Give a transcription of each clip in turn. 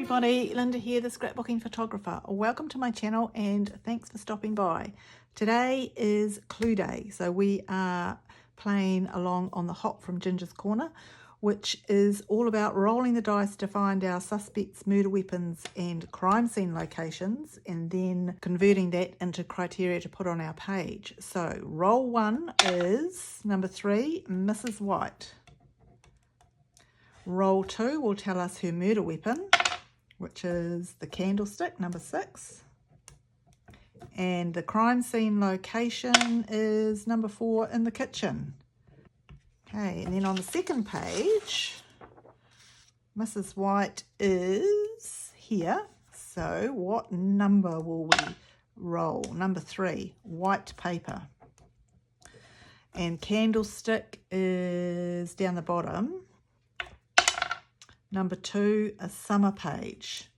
everybody, Linda here, the scrapbooking photographer. Welcome to my channel and thanks for stopping by. Today is Clue Day, so we are playing along on the Hop from Ginger's Corner, which is all about rolling the dice to find our suspects, murder weapons and crime scene locations, and then converting that into criteria to put on our page. So roll 1 is number 3, Mrs. White. Roll 2 will tell us her murder weapon, which is the candlestick, number 6. And the crime scene location is number 4 in the kitchen. Okay, and then on the second page, Mrs. White is here. So what number will we roll? Number 3, white paper. And candlestick is down the bottom. Number 2, a summer page.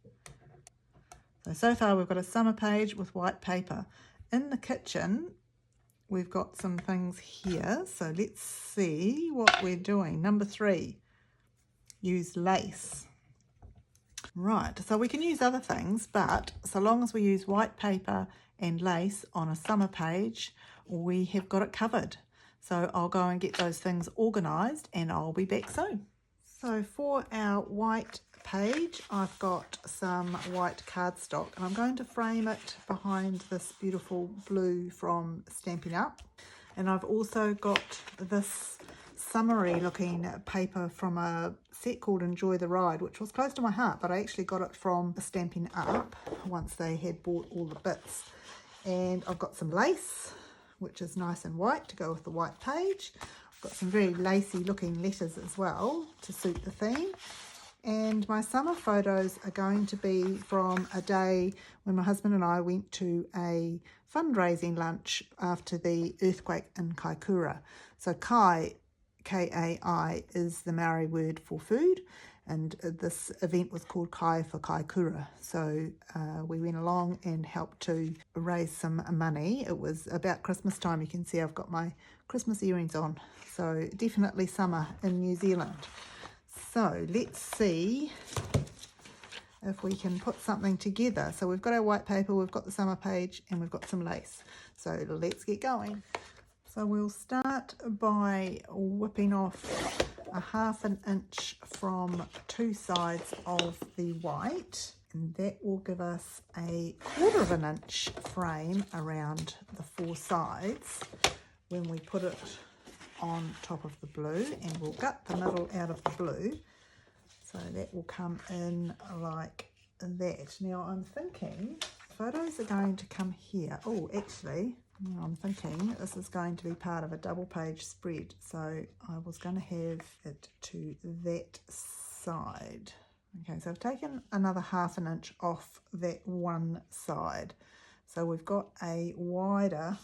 So far we've got a summer page with white paper. In the kitchen, we've got some things here. So let's see what we're doing. Number 3, use lace. Right, so we can use other things, but so long as we use white paper and lace on a summer page, we have got it covered. So I'll go and get those things organised and I'll be back soon. So for our white page, I've got some white cardstock and I'm going to frame it behind this beautiful blue from Stampin' Up. And I've also got this summery looking paper from a set called Enjoy the Ride, which was close to my heart, but I actually got it from Stampin' Up once they had bought all the bits. And I've got some lace, which is nice and white to go with the white page. Got some very lacy looking letters as well to suit the theme. And my summer photos are going to be from a day when my husband and I went to a fundraising lunch after the earthquake in Kaikoura. So Kai, K-A-I, is the Maori word for food, and this event was called Kai for Kaikoura. So we went along and helped to raise some money. It was about Christmas time. You can see I've got my Christmas earrings on. So definitely summer in New Zealand. So let's see if we can put something together. So we've got our white paper, we've got the summer page, and we've got some lace. So let's get going. So we'll start by whipping off a 1/2 inch from 2 sides of the white, and that will give us a 1/4 inch frame around the 4 sides when we put it on top of the blue, and we'll gut the middle out of the blue, so that will come in like that. Now I'm thinking photos are going to come here. Oh, actually, I'm thinking this is going to be part of a double page spread, so I was going to have it to that side. Okay, so I've taken another 1/2 inch off that one side, so we've got a wider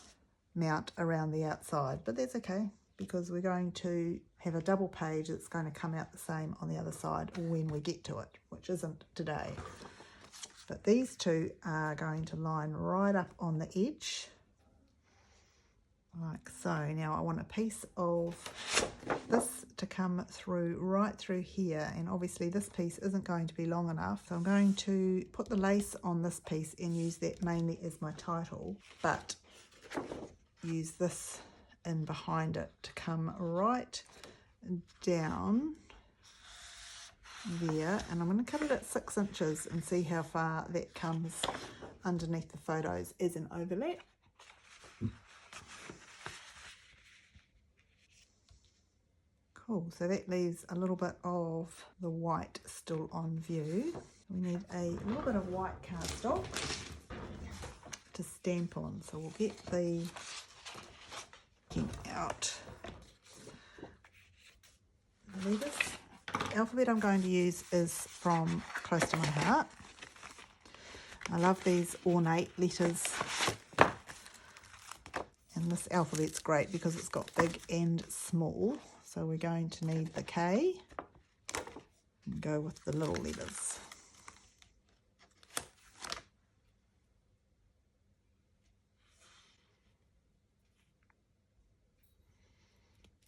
mount around the outside, but that's okay because we're going to have a double page that's going to come out the same on the other side when we get to it, which isn't today. But these two are going to line right up on the edge, like so. Now I want a piece of this to come through right through here, and obviously this piece isn't going to be long enough, so I'm going to put the lace on this piece and use that mainly as my title, but use this in behind it to come right down there, and I'm going to cut it at 6 inches and see how far that comes underneath the photos as an overlap. Cool, so that leaves a little bit of the white still on view. We need a little bit of white cardstock to stamp on, so we'll get the out. The alphabet I'm going to use is from Close to My Heart. I love these ornate letters, and this alphabet's great because it's got big and small. So we're going to need the K and go with the little letters.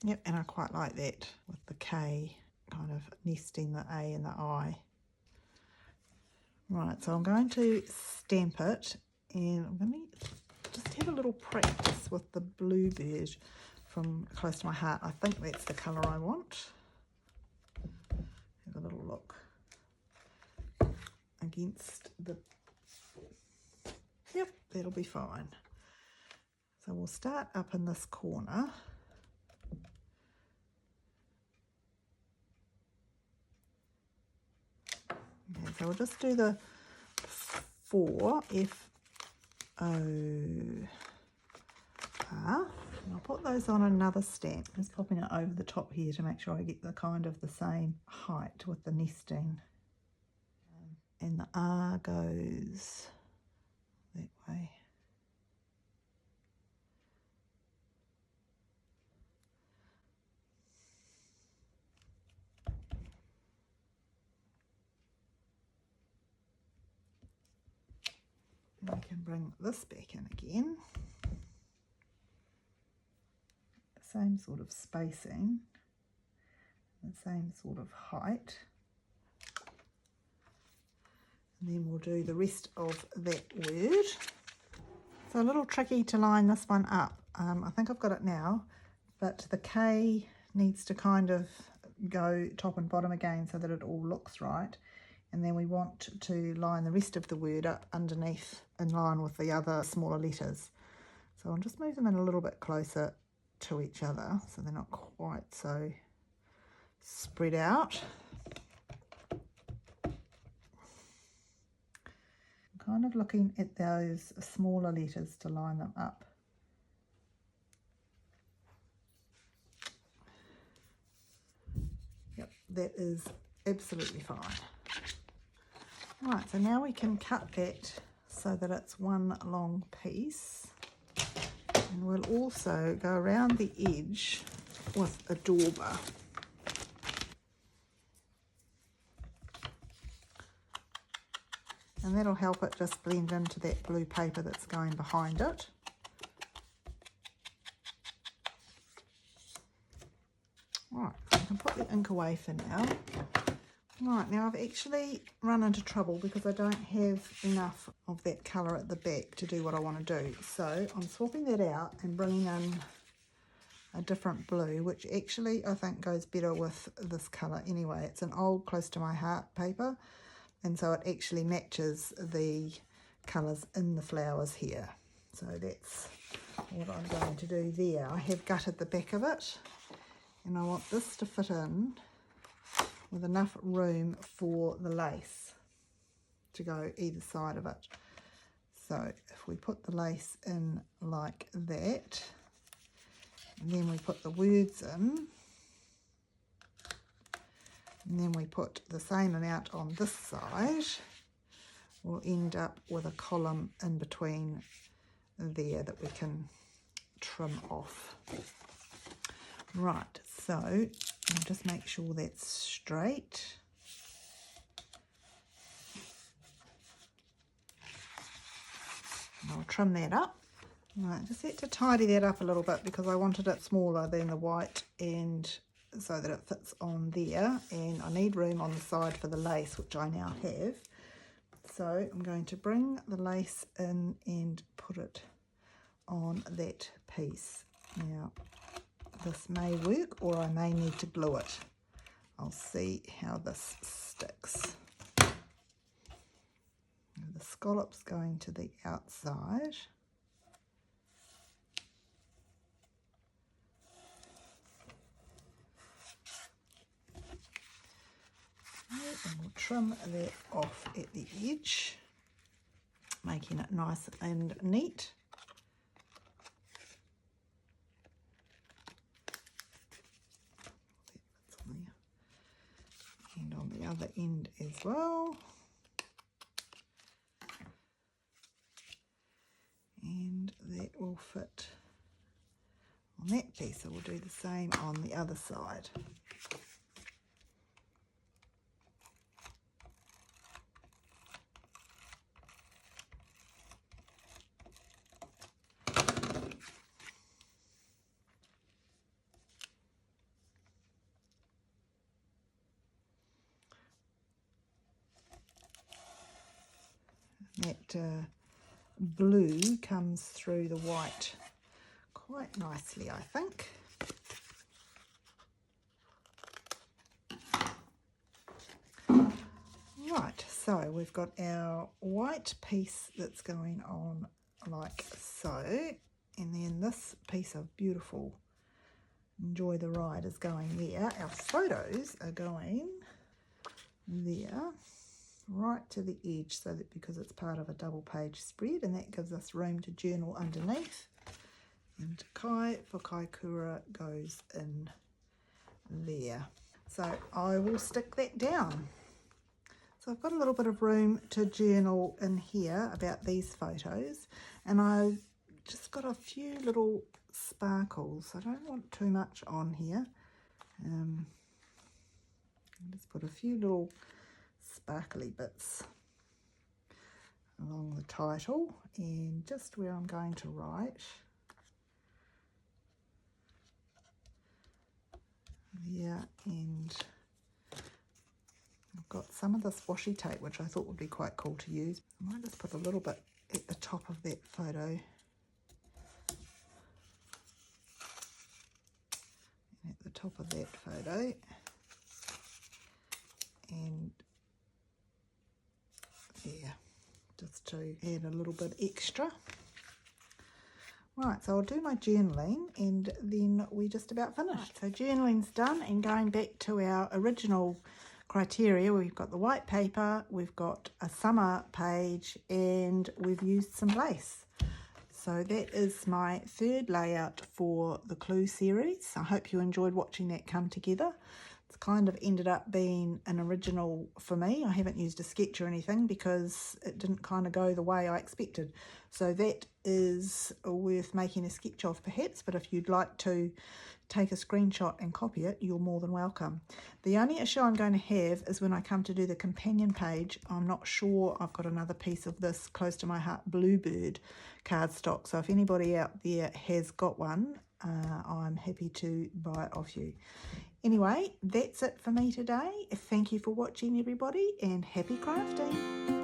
Yep, and I quite like that with the K kind of nesting the A and the I. Right, so I'm going to stamp it, and I'm going to just have a little practice with the bluebird from Close to My Heart. I think that's the colour I want. Have a little look against the... Yep, that'll be fine. So we'll start up in this corner. Okay, so we'll just do the 4 F-O-R. And I'll put those on another stamp. Just popping it over the top here to make sure I get the kind of the same height with the nesting. And the R goes that way. And we can bring this back in again. Same sort of spacing, the same sort of height. And then we'll do the rest of that word. It's a little tricky to line this one up. I think I've got it now, but the K needs to kind of go top and bottom again so that it all looks right. And then we want to line the rest of the word up underneath in line with the other smaller letters. So I'll just move them in a little bit closer to each other so they're not quite so spread out. I'm kind of looking at those smaller letters to line them up. Yep, that is absolutely fine. Right, so now we can cut that so that it's one long piece. And we'll also go around the edge with a dauber. And that'll help it just blend into that blue paper that's going behind it. Right, so I can put the ink away for now. Right, now I've actually run into trouble because I don't have enough of that colour at the back to do what I want to do. So I'm swapping that out and bringing in a different blue, which actually I think goes better with this colour anyway. It's an old Close to My Heart paper, and so it actually matches the colours in the flowers here. So that's what I'm going to do there. I have gutted the back of it, and I want this to fit in with enough room for the lace to go either side of it. So if we put the lace in like that, and then we put the words in, and then we put the same amount on this side, we'll end up with a column in between there that we can trim off. Right, so I'll just make sure that's straight. I'll trim that up. Right, just had to tidy that up a little bit because I wanted it smaller than the white, and so that it fits on there, and I need room on the side for the lace, which I now have. So I'm going to bring the lace in and put it on that piece. Now, this may work, or I may need to glue it. I'll see how this sticks. The scallop's going to the outside. And we'll trim that off at the edge, making it nice and neat. And on the other end as well. And that will fit on that piece, so we'll do the same on the other side. that blue comes through the white quite nicely, I think. Right, so we've got our white piece that's going on like so, and then this piece of beautiful Enjoy the Ride is going there. Our photos are going there, right to the edge, so that because it's part of a double page spread, and that gives us room to journal underneath. And Kai for Kaikoura goes in there. So I will stick that down. So I've got a little bit of room to journal in here about these photos, and I've just got a few little sparkles. I don't want too much on here. Just put a few little sparkly bits along the title and just where I'm going to write. Yeah, and I've got some of this washi tape which I thought would be quite cool to use. I might just put a little bit at the top of that photo. At the top of that photo. And there, just to add a little bit extra. Right, so I'll do my journaling and then we're just about finished. So journaling's done, and going back to our original criteria, we've got the white paper, we've got a summer page, and we've used some lace. So that is my third layout for the Clue series. I hope you enjoyed watching that come together. It's kind of ended up being an original for me. I haven't used a sketch or anything because it didn't kind of go the way I expected. So that is worth making a sketch of perhaps, but if you'd like to take a screenshot and copy it, you're more than welcome. The only issue I'm going to have is when I come to do the companion page, I'm not sure I've got another piece of this close to my heart bluebird cardstock. So if anybody out there has got one, I'm happy to buy it off you. Anyway, that's it for me today. Thank you for watching, everybody, and happy crafting.